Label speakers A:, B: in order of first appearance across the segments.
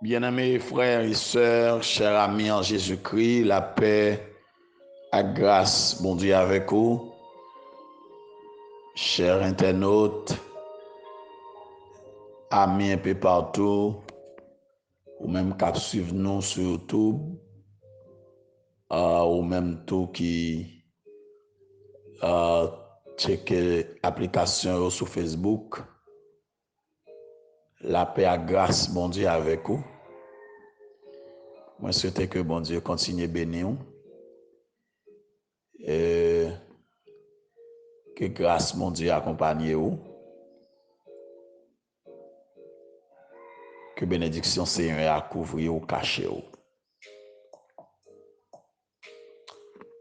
A: Bien-aimés frères et sœurs, chers amis en Jésus-Christ, la paix, la grâce, bon Dieu avec vous. Chers internautes, amis un peu partout, ou même qui suivent nous sur YouTube, ou même tout qui check l'application sur Facebook. La paix, la grâce, bon Dieu avec vous. Moi, je souhaite que bon Dieu continue à bénir vous. Et que grâce, mon Dieu, accompagne vous. Que bénédiction Seigneur a couvrir ou cacher vous.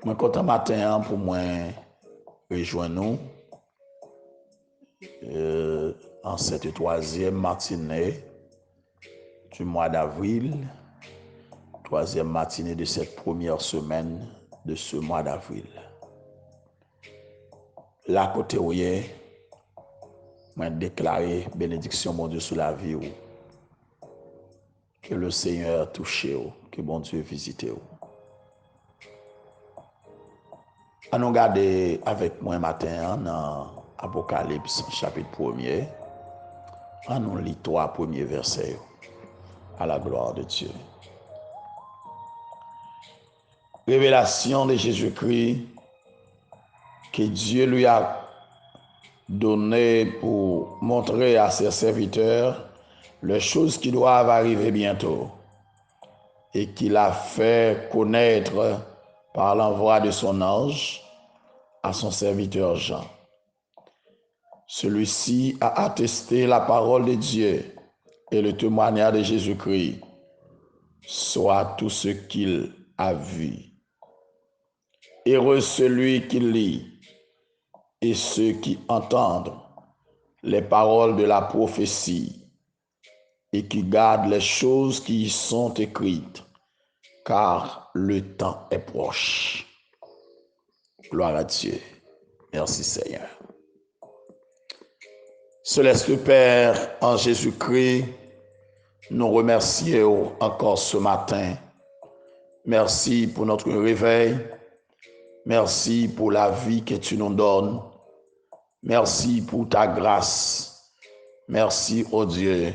A: Moi, content matin pour moi rejoindre nous en cette troisième matinée du mois d'avril, troisième matinée de cette première semaine de ce mois d'avril. Là, côté où moi déclaré bénédiction, mon Dieu, sur la vie. Que le Seigneur touche vous, que bon Dieu visite vous. On regarde avec moi matin dans Apocalypse chapitre 1er. On nous lit 3 premiers versets à la gloire de Dieu. Révélation de Jésus-Christ que Dieu lui a donné pour montrer à ses serviteurs les choses qui doivent arriver bientôt et qu'il a fait connaître par l'envoi de son ange à son serviteur Jean. Celui-ci a attesté la parole de Dieu et le témoignage de Jésus-Christ, soit tout ce qu'il a vu. Heureux celui qui lit et ceux qui entendent les paroles de la prophétie et qui gardent les choses qui y sont écrites, car le temps est proche. Gloire à Dieu. Merci Seigneur. Céleste Père, en Jésus-Christ, nous remercions encore ce matin. Merci pour notre réveil. Merci pour la vie que tu nous donnes. Merci pour ta grâce. Merci, ô Dieu,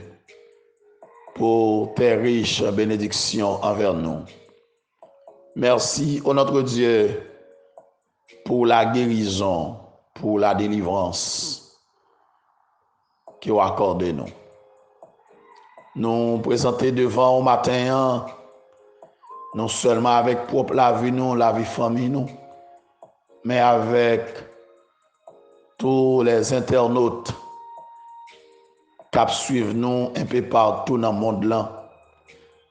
A: pour tes riches bénédictions envers nous. Merci, ô notre Dieu, pour la guérison, pour la délivrance que vous accordez nous. Nous présenter devant au matin, non seulement avec propre la vie nous, la vie famille nous, mais avec tous les internautes qui suivent nous un peu partout dans le monde là,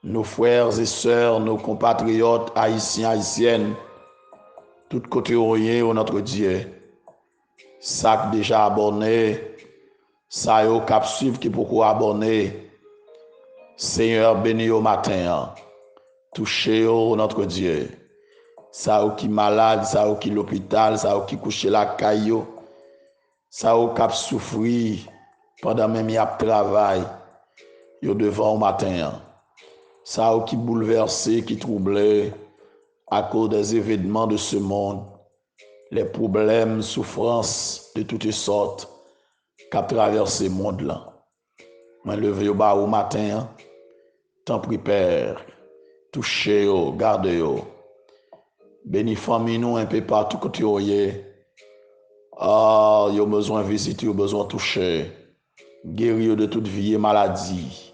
A: nos frères et sœurs, nos compatriotes haïtiens, haïtiennes, tout côté orient au notre Dieu. Ça déjà abonné, ça yo cap suivre qui pourquoi abonné. Seigneur béni au matin, touchez au notre Dieu. Ça ou qui malade, ça ou qui l'hôpital, ça ou qui couche la caillou, ça ou cap souffrir pendant même y a travail, yo devant au matin. Ça ou qui bouleversé, qui troublé à cause des événements de ce monde, les problèmes, souffrances de toutes sortes qu'a traversé le monde là. Moi levé au bas au matin, tant prie Père, touchez yo, gardez yo. Béni famille nous un peu partout côté oyé. Ah, yo besoin visiter, yo besoin toucher. Guérir de toute vie et maladie.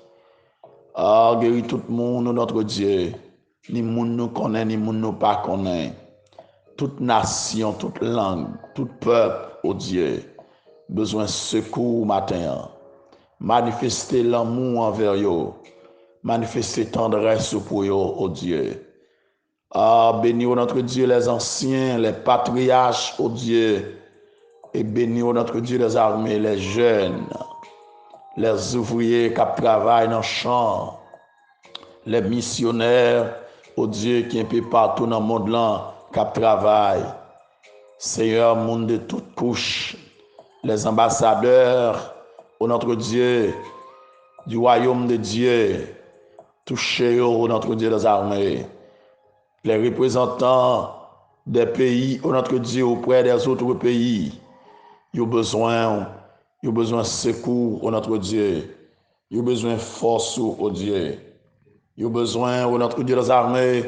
A: Ah, guérir tout le monde, notre Dieu. Ni moun nous connaît, ni moun nous pas connaît. Toute nation, toute langue, tout peuple, oh Dieu, besoin de secours matin. Manifester l'amour envers yo. Manifester tendresse pour yo, oh Dieu. Ah, béni notre Dieu les anciens, les patriarches, oh Dieu. Et béni notre Dieu les armées, les jeunes, les ouvriers qui travaillent dans le champ, les missionnaires, oh Dieu, qui un peu partout dans le monde là, qui travaillent. Seigneur, monde de toutes couches, les ambassadeurs, oh notre Dieu, du royaume de Dieu, toucher, oh notre Dieu des armées. Les représentants des pays, oh notre Dieu, auprès des autres pays, ils ont besoin de secours, oh notre Dieu. Ils ont besoin de force, oh Dieu. Ils ont besoin, oh notre Dieu des armées,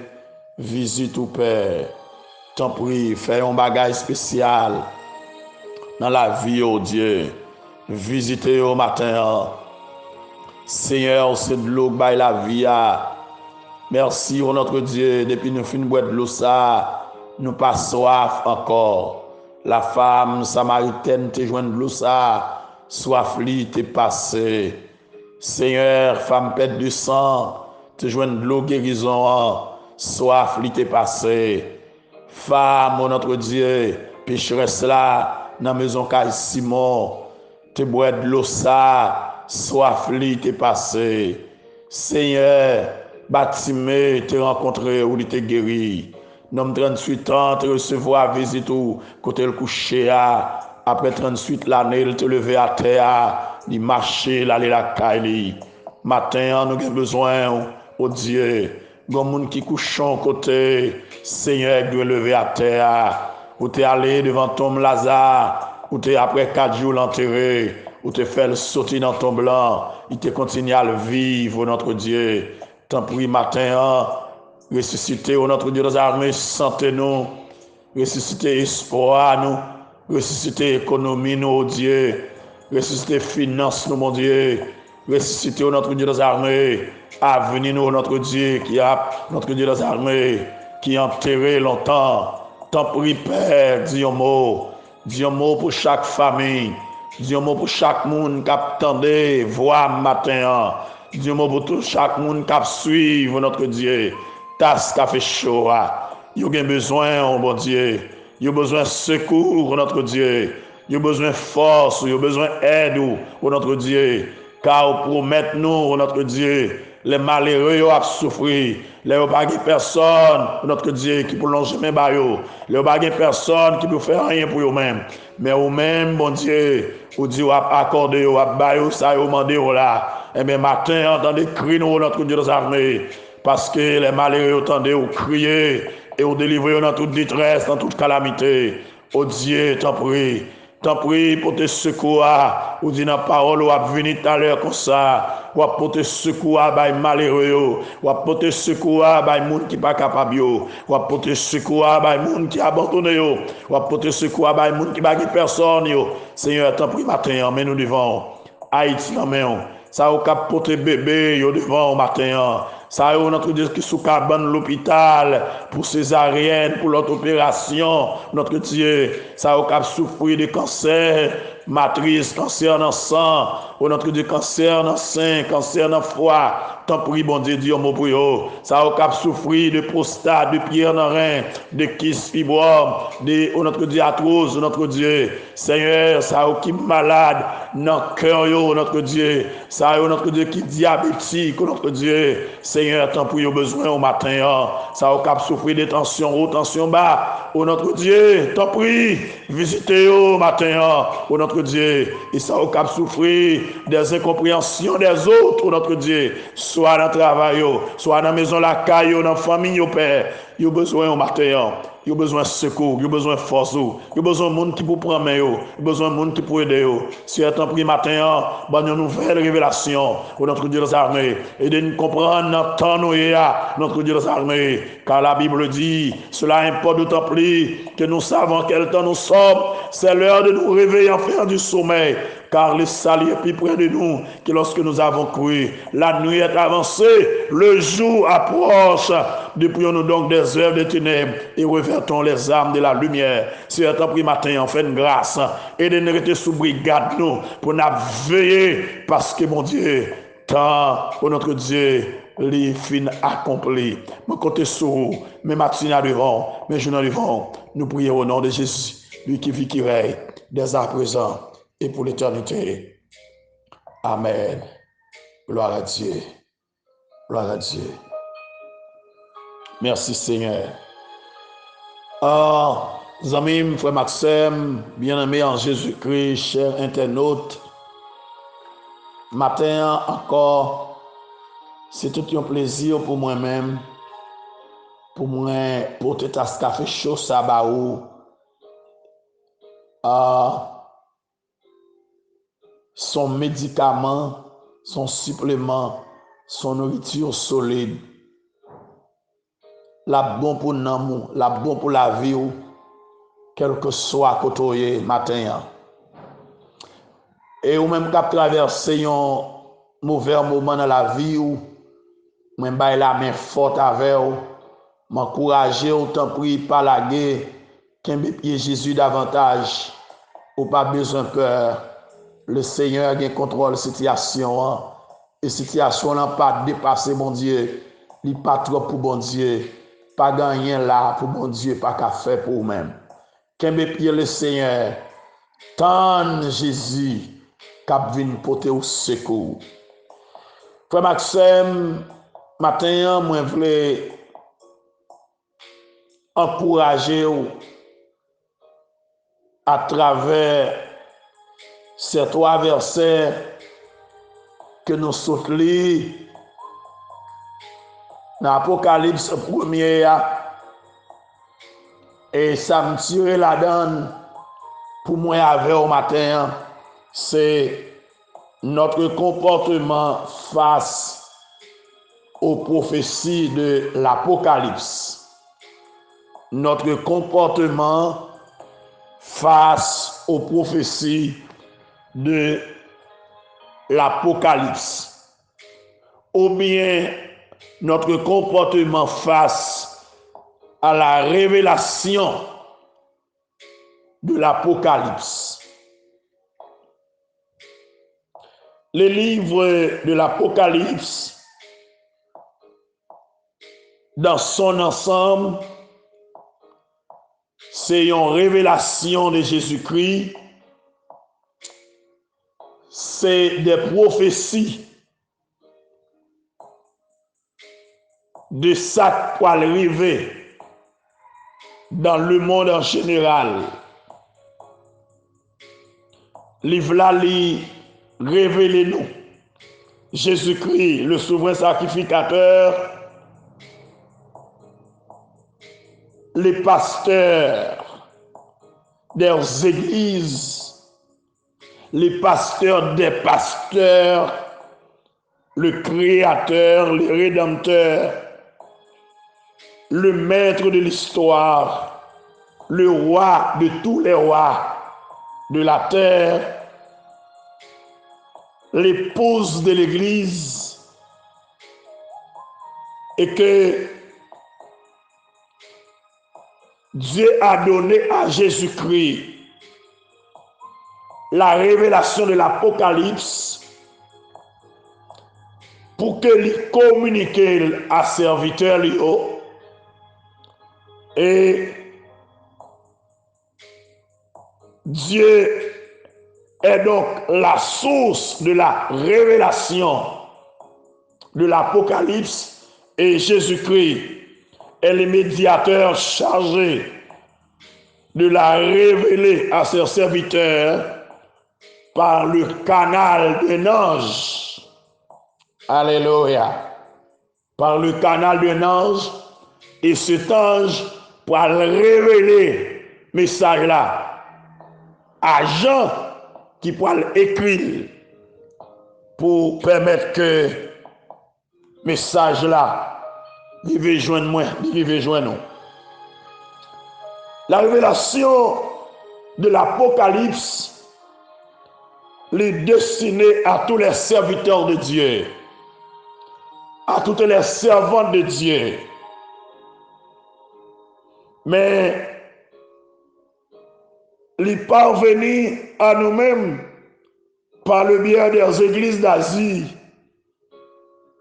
A: visite au Père. T'en prie, fais un bagage spécial dans la vie, oh Dieu. Visitez au matin. Seigneur, c'est de l'eau qui baille la vie. Merci, oh notre Dieu, depuis nous finissons de boire de l'eau, ça, nous pas soif encore. La femme samaritaine te joint de l'eau, ça, soif li te passé. Seigneur, femme pète du sang, te joint de l'eau guérison, soif li te passé. Femme, oh notre Dieu, pécheresse là, dans la maison Caille Simon, te bois de l'eau ça, soif li te passé. Seigneur, bâtiment te rencontré ou li te guéri. Nom 38 ans, te recevoir visite ou côté le coucher après 38 l'année, il te lever à terre, il marcher, l'aller la caille. Matin, nous avons besoin, oh Dieu, gon moun qui couche en côté, Seigneur, doit lever à terre. Ou t'es allé devant Tom Lazare, ou t'es après 4 jours l'enterré, ou t'es fait le sortir dans ton blanc, il te continue à le vivre, notre Dieu. Tant pis matin, ressusciter, notre Dieu des armées, santé nous, ressusciter espoir nous, ressusciter économie nous, oh Dieu, ressusciter finance nous, mon Dieu, ressusciter notre Dieu des armées, avenir nous, notre Dieu, qui a notre Dieu des armées, qui a enterré longtemps. T'en prie, Père, dis un mot pour chaque famille, dis un mot pour chaque monde qui attendait, voix matin, dis un mot pour tout chaque monde qui suit notre Dieu. Tas qui fait chaud, il y a besoin, oh bon Dieu, il y a besoin de secours, notre Dieu, il y a besoin de force, il y a besoin d'aide, oh notre Dieu, car promettez nous, notre Dieu, les malheureux ont souffert, les pas personne, notre Dieu, qui peut longer mes baillots, les pas personne qui peut faire rien pour eux-mêmes, mais eux-mêmes, bon Dieu, vous Dieu a accordé, vous a baillot, ça, vous demandé là, et bien matin, entendez cri nous, notre Dieu des armées, parce que les malheureux entendez vous crier et vous délivrer dans toute détresse, dans toute calamité. Oh Dieu, t'en prie pour te secours, ou dit dans la parole, ou a venu tout à l'heure comme ça, ou pour te secours, by malheureux, ou pour te secours, by monde qui pas capable, ou pour te secours, by monde qui abandonné, ou pour te secours, by monde qui pas personne, Seigneur, t'en prie matin, mais nous devons Haïti dans main, ça au cap porter bébé, yo devant matin. Ça est notre Dieu qui sous cabane l'hôpital pour césarienne, pour l'autre opération, notre Dieu, ça au cap souffrir de cancer, matrice, cancer dans le sang, notre Dieu, cancer dans le sein, cancer dans le foie, tant pis, bon Dieu, Dieu, mot pour eux, ça au cap souffrir de prostate, de pierre dans le rein, de kyste fibrome, de notre Dieu, arthrose, notre Dieu, Seigneur, ça au qui malade, dans le cœur, notre Dieu, ça est notre Dieu qui diabétique, notre Dieu, Seigneur, tant pour besoin au matin, ça au cap souffrir de tension haut, tension bas, oh notre Dieu, tant pis, visitez au matin, oh notre Dieu, et ça au cap souffrir des incompréhensions des autres, oh notre Dieu, soit dans le travail, soit dans la maison, la caille, dans la famille, au Père, il y a besoin au matin. Il y a besoin de secours, il y a besoin de force, il y a besoin de monde qui peut prendre main, il y a besoin de monde qui peut aider. Si à temps pris matin, bonne nouvelle révélation pour notre Dieu des armées et de nous comprendre notre temps nous notre Dieu des armées, car la Bible dit, cela importe d'autant plus que nous savons quel temps nous sommes, c'est l'heure de nous réveiller enfin du sommeil. Car le salut est plus près de nous que lorsque nous avons cru. La nuit est avancée, le jour approche. Dépouillons-nous donc des œuvres des ténèbres et revêtons les armes de la lumière. C'est un pris matin, en fait, grâce et de nous rester sous brigade nous pour nous veiller parce que mon Dieu, tant pour notre Dieu, les fins accomplis. Mon côté sourd, mes matins devant, mes jours devant, nous prions au nom de Jésus, lui qui vit, qui règne, dès à présent et pour l'éternité. Amen. Gloire à Dieu. Gloire à Dieu. Merci Seigneur. Amis, frère Maxime, bien-aimé en Jésus-Christ, chers internautes, matin encore, c'est tout un plaisir pour moi-même, pour moi, pour te tas café chaud ça ba ou, son médicament, son supplément, son nourriture solide. La bon pour l'amour, la bon pour la vie ou, quel que soit côté matin. Et ou même qu'à traverser un mauvais moment dans la vie ou, même bail la main forte avec ou, m'encourager ou t'en prie par la guerre, qu'un pied Jésus davantage, ou pas besoin peur. Le Seigneur a contrôle situation et situation n'a pas dépassé mon Dieu, il pas trop pour bon Dieu, pas gagner là pour bon Dieu, pas qu'à faire pour vous-même. Qu'un pied le Seigneur, tant Jésus cap vinn porter au secours. Frère Maxime, matin moi voulais encourager à travers ces 3 versets que nous sautons dans l'Apocalypse 1er et ça me tire la donne pour moi avec au matin, c'est notre comportement face aux prophéties de l'Apocalypse. Notre comportement face aux prophéties de l'Apocalypse. Ou bien notre comportement face à la révélation de l'Apocalypse. Le livre de l'Apocalypse, dans son ensemble, c'est une révélation de Jésus-Christ, c'est des prophéties de ça pour arriver dans le monde en général. Livre là, révélez-nous Jésus-Christ, le souverain sacrificateur, les pasteurs des églises, les pasteurs des pasteurs, le créateur, le rédempteur, le maître de l'histoire, le roi de tous les rois de la terre, l'épouse de l'Église, et que Dieu a donné à Jésus-Christ la révélation de l'Apocalypse pour que lui communique à serviteur et Dieu est donc la source de la révélation de l'Apocalypse et Jésus-Christ est le médiateur chargé de la révéler à ses serviteurs par le canal d'un ange. Alléluia. Par le canal d'un ange, et cet ange pour révéler le message là à Jean qui pourra l'écrire pour permettre que le message là vive joindre moi, vive joindre nous. La révélation de l'Apocalypse est destinée à tous les serviteurs de Dieu, à toutes les servantes de Dieu. Mais il parvenir à nous-mêmes par le biais des églises d'Asie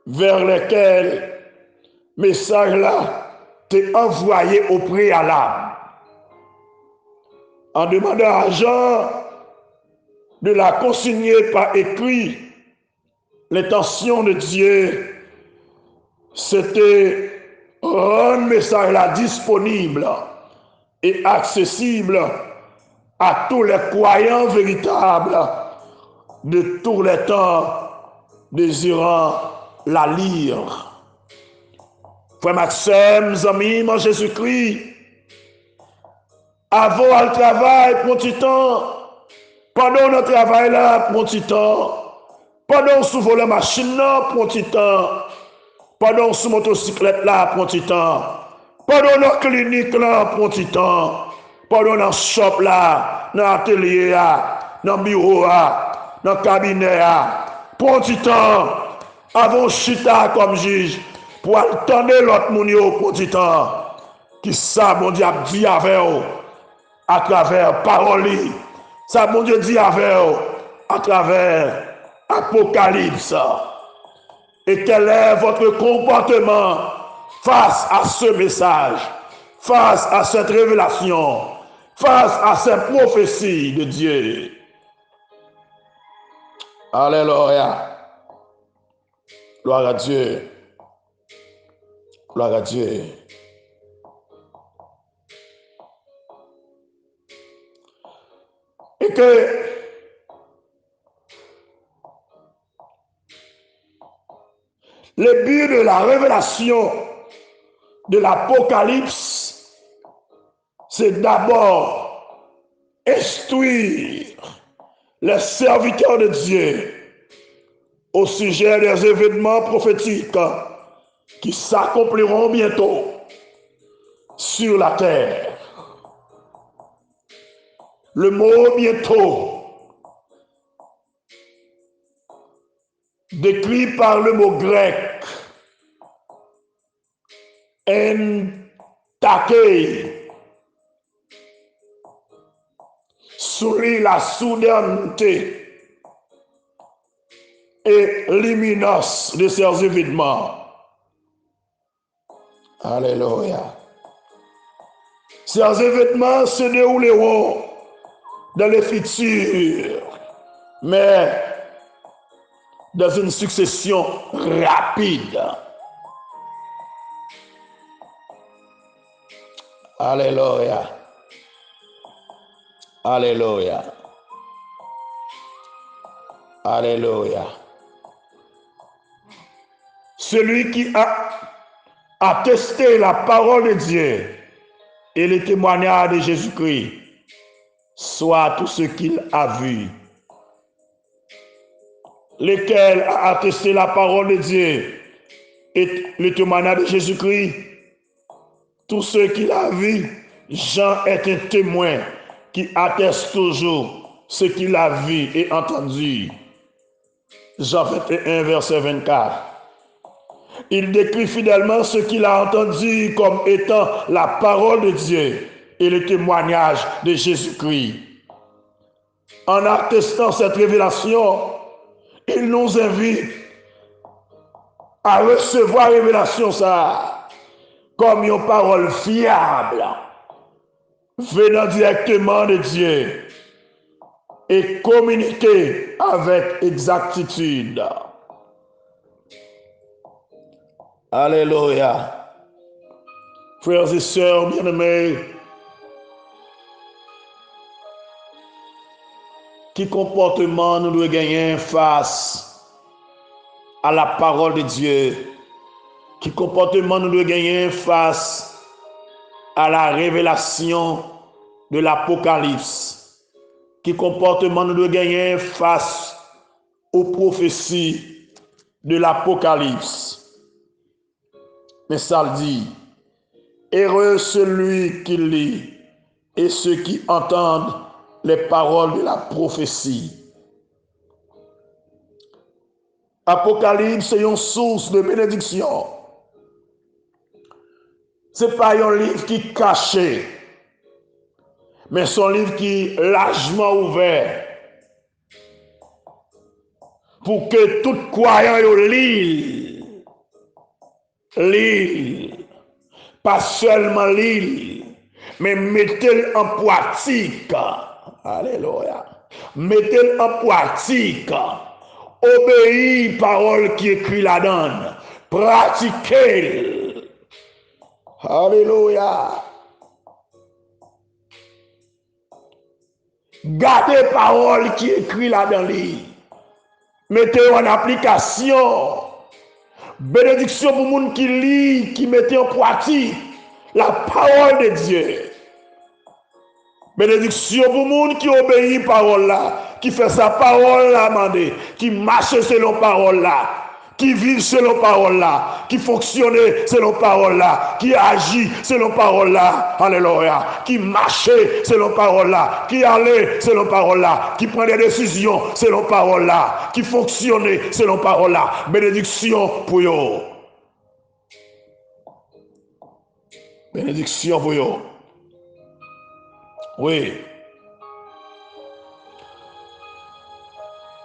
A: vers lesquelles le message là t'est envoyé au préalable en demandant à Jean de la consigner par écrit. L'intention de Dieu, c'était rendre le message là disponible et accessible à tous les croyants véritables de tous les temps, désirant la lire. Frère Maxime, amis, en Jésus-Christ, avant le travail, prends du temps. Pendant notre travail là, prends du temps. Pendant sous la machine là, prends du temps. Pendant sous motocyclette là, prends du temps. Pendant notre clinique là, prends du temps. Pendant notre shop là, dans l'atelier là, dans le bureau là, dans le cabinet là, prends du temps. Avant chita comme juge, pour attendre l'autre moun yo, prends du temps. Qui ça, mon Dieu, a dit avec vous, à travers parole. Ça, mon Dieu, dit avec vous, à travers Apocalypse. Et quel est votre comportement face à ce message, face à cette révélation, face à cette prophétie de Dieu? Alléluia. Gloire à Dieu. Gloire à Dieu. Et que le but de la révélation de l'Apocalypse, c'est d'abord instruire les serviteurs de Dieu au sujet des événements prophétiques qui s'accompliront bientôt sur la terre. Le mot bientôt décrit par le mot grec entakei souligne la soudaineté et l'imminence de ces événements. Alléluia. Ces événements se dérouleront dans le futur, mais dans une succession rapide. Alléluia. Alléluia. Alléluia. Celui qui a attesté la parole de Dieu et le témoignage de Jésus-Christ, soit tout ce qu'il a vu, lequel a attesté la parole de Dieu et le témoignage de Jésus-Christ, tout ce qu'il a vu. Jean est un témoin qui atteste toujours ce qu'il a vu et entendu. Jean 21, verset 24. Il décrit fidèlement ce qu'il a entendu comme étant la parole de Dieu et le témoignage de Jésus-Christ. En attestant cette révélation, il nous invite à recevoir la révélation ça comme une parole fiable, venant directement de Dieu et communiquer avec exactitude. Alléluia. Frères et sœurs bien-aimés, quel comportement nous devons gagner face à la parole de Dieu? Quel comportement nous devons gagner face à la révélation de l'Apocalypse? Quel comportement nous devons gagner face aux prophéties de l'Apocalypse? Mais ça le dit, heureux celui qui lit et ceux qui entendent les paroles de la prophétie. Apocalypse, c'est une source de bénédiction. Ce n'est pas un livre qui est caché, mais c'est un livre qui est largement ouvert pour que tout croyant lise, pas seulement lire, mais mettez-le en pratique. Alléluia. Mettez-le en pratique. Obéis parole qui écrit là-dedans. Pratiquez. Alléluia. Gardez parole qui écrit là-dedans. Mettez en application. Bénédiction pour les gens qui lit, qui mettent en pratique la parole de Dieu. Bénédiction pour les gens qui obéissent à la parole là, qui fait sa parole là, mandé, qui marche selon la parole là, qui vit selon la parole là, qui fonctionne selon la parole là, qui agit selon la parole là, alléluia, qui marche selon la parole là, qui allait selon la parole là, qui prend des décisions selon la parole là, qui fonctionne selon la parole là. Bénédiction pour eux. Bénédiction pour eux. Oui.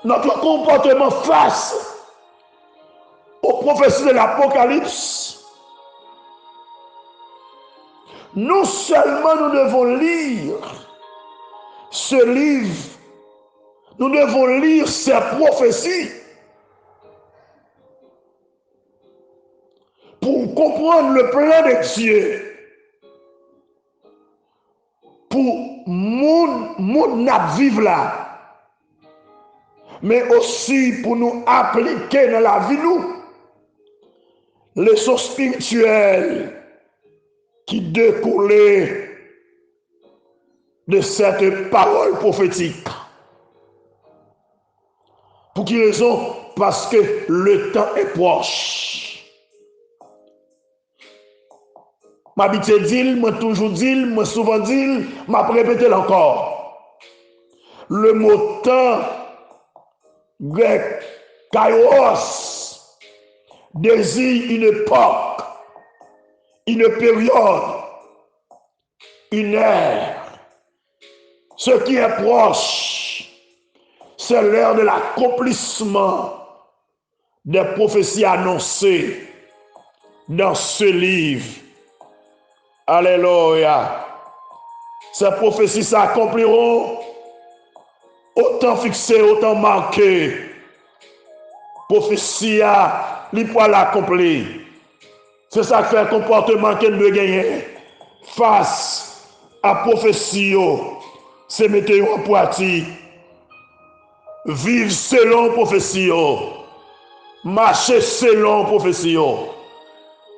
A: Notre comportement face aux prophéties de l'Apocalypse, non seulement nous devons lire ce livre, nous devons lire ces prophéties pour comprendre le plan de Dieu, pour monde vivre là, mais aussi pour nous appliquer dans la vie nous les leçons spirituelles qui découlaient de cette parole prophétique. Pour quelle raison? Parce que le temps est proche. M'habitude dit, moi toujours dit, moi souvent dit, m'a répété encore. Le mot temps grec kairos désigne une époque, une période, une ère. Ce qui est proche, c'est l'heure de l'accomplissement des prophéties annoncées dans ce livre. Alléluia. Ces prophéties s'accompliront au temps fixé, au temps marqué. Prophétie li pour l'accomplir. C'est ça qui fait un comportement qu'elle veut gagner face à prophétie. C'est mettre en pratique. Vivre selon prophétie. Marcher selon prophétie.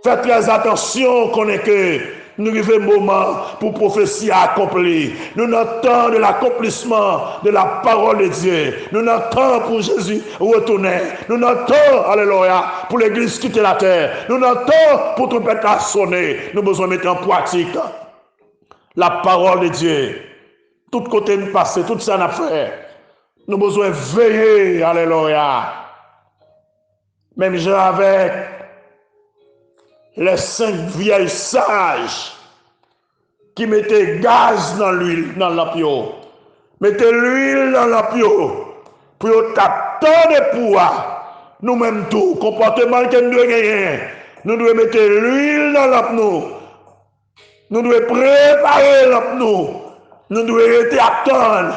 A: Faites très attention qu'on est que nous arrivons au moment pour prophétie accomplie. Nous attendons de l'accomplissement de la parole de Dieu. Nous attendons pour Jésus retourner. Nous attendons, alléluia, pour l'église quitter la terre. Nous attendons pour trompette à sonner. Nous avons besoin de mettre en pratique la parole de Dieu. Tout côté nous passer, tout ça n'a fait. Nous avons besoin de veiller, alléluia. Même gens avec les 5 vieilles sages qui mettaient gaz dans l'huile, dans l'apio. Mettez l'huile dans l'apio pour t'attendre pour nous-mêmes tout, comportement que nous devons gagner. Nous devons mettre l'huile dans l'apio. Nous devons préparer l'apio. Nous devons être attendre.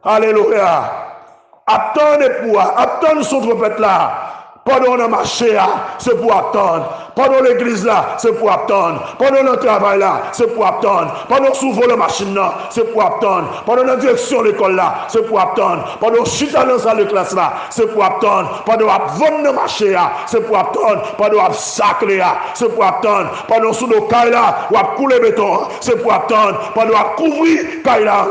A: Alléluia. Attendre pour attendre son trompette là. Pendant le marché là, c'est pour attendre. Pendant l'église là, c'est pour attendre. Pendant le travail là, c'est pour attendre. Pendant s'ouvre la machine là, c'est pour attendre. Pendant la direction de l'école là, c'est pour attendre. Pendant chita dans la salle de classe là, c'est pour attendre. Pendant vendre le marché là, c'est pour attendre. Pendant sacré là, c'est pour attendre. Pendant sous le caille là, ou à couler béton, c'est pour attendre. Pendant couvrir caille là,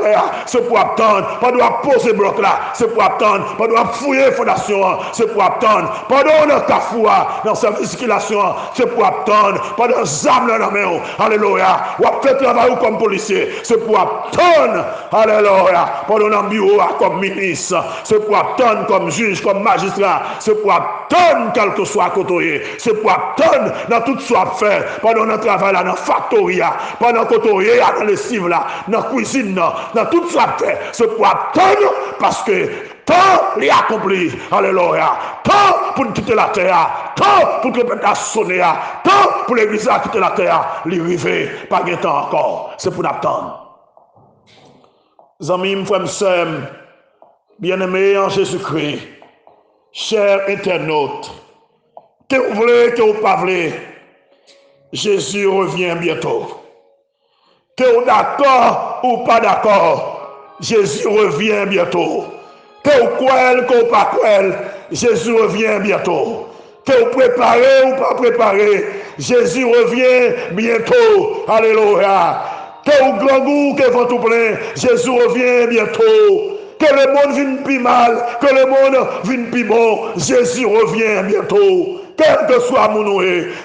A: c'est pour attendre. Pendant poser bloc là, c'est pour attendre. Pendant fouiller fondation, c'est pour attendre. Pendant le cafoua, dans sa circulation, c'est pour attendre. Pendant zam dans la main, alléluia. Ou à faire travail comme policier, c'est pour attendre. Alléluia. Pendant le bureau comme ministre, c'est pour attendre comme juge, comme magistrat, c'est pour attendre quel que soit côté. C'est pour attendre dans tout ce qu'on fait. Pendant le travail là, dans la factory, pendant côté dans les cibles là, dans la cuisine, dans tout ce qu'on fait, c'est pour attendre parce que tant les accompli, alléluia. Tant pour quitter la terre, tant pour que le sonner, tant pour l'église à quitter la terre, les river, pas de temps encore. C'est pour attendre. Amis, frères et sœurs, bien-aimés en Jésus-Christ, chers internautes, que vous voulez, que vous ne pas voulez, Jésus revient bientôt. Que vous d'accord ou pas d'accord, Jésus revient bientôt. Que vous croyez, que vous pas croyez, Jésus revient bientôt. Que vous préparez ou pas préparez, Jésus revient bientôt. Alléluia. Que vous grand goût, que vous tout plein, Jésus revient bientôt. Que le monde vienne plus mal, que le monde vienne plus bon, Jésus revient bientôt. Quel que soit mon nom,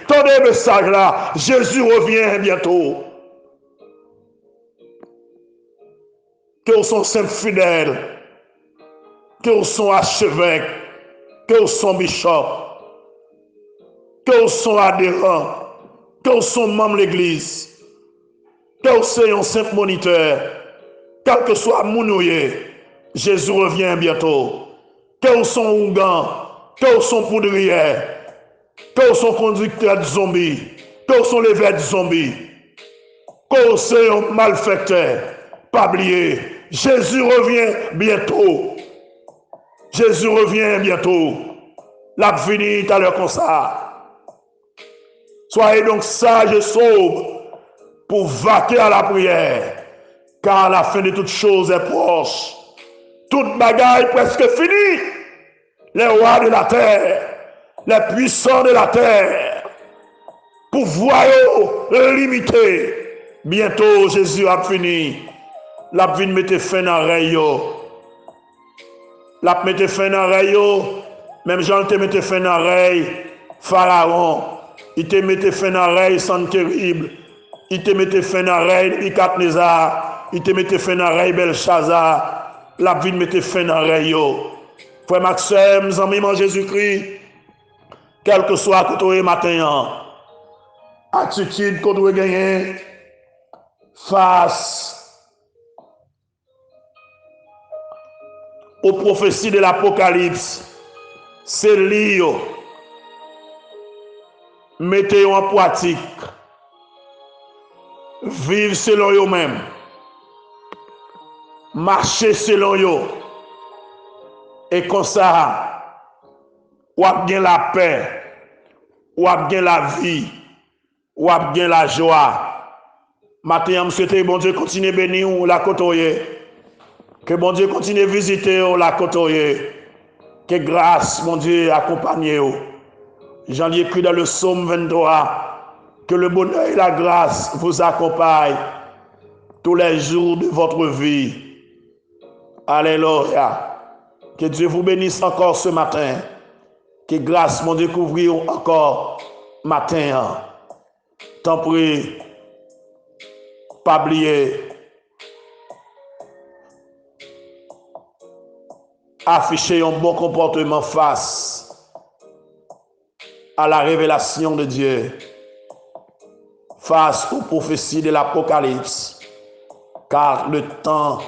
A: tendez le message là, Jésus revient bientôt. Que vous soyez simples fidèles, que vous soyez archevêques, que vous soyez bishop, que vous soyez adhérents, que vous soyez membres de l'église, que vous soyez un simple moniteur, quel que soit mon Jésus revient bientôt. Que vous soyez ougan, que vous soyez poudrière, que vous soyez conducteur de zombies, que vous soyez l'évêque de zombies, que vous soyez un malfaiteur, pas oublier, Jésus revient bientôt. Jésus revient bientôt. La fini à l'heure comme ça. Soyez donc sages et sobres pour vaquer à la prière, car la fin de toutes choses est proche. Toute bagaille presque finie. Les rois de la terre, les puissants de la terre, pouvoir limité. Bientôt Jésus a fini. La vie mette fin dans rayon. La mette fin dans rayon. Même Jean te mette fin dans rayon. Pharaon, il te mette fin dans rayon sans terrible. Il te mette fin dans rayon Nebuchadnezzar. Il te mette fin dans rayon Belshazzar. La vie mette fin dans rayon. Frère Maxime, amis en Jésus-Christ, quel que soit côté matin, attitude qu'on doit gagner face aux prophéties de l'Apocalypse, c'est lire, mettez en pratique, vivre selon eux-mêmes, marcher selon eux, et comme ça, ou a bien la paix, ou a bien la vie, ou a bien la joie. Maintenant, je souhaite bon Dieu continue à bénir la côtoyer. Que bon Dieu continue à visiter la côtoyer. Que grâce, mon Dieu, accompagne vous. J'en ai écrit dans le psaume 23. Que le bonheur et la grâce vous accompagnent tous les jours de votre vie. Alléluia. Que Dieu vous bénisse encore ce matin. Que grâce, mon Dieu, couvrir encore matin. T'en prie, pas oublier. Afficher un bon comportement face à la révélation de Dieu, face aux prophéties de l'Apocalypse, car le temps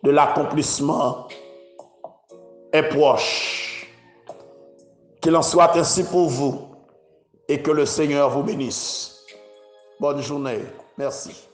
A: de l'accomplissement est proche. Qu'il en soit ainsi pour vous et que le Seigneur vous bénisse. Bonne journée. Merci.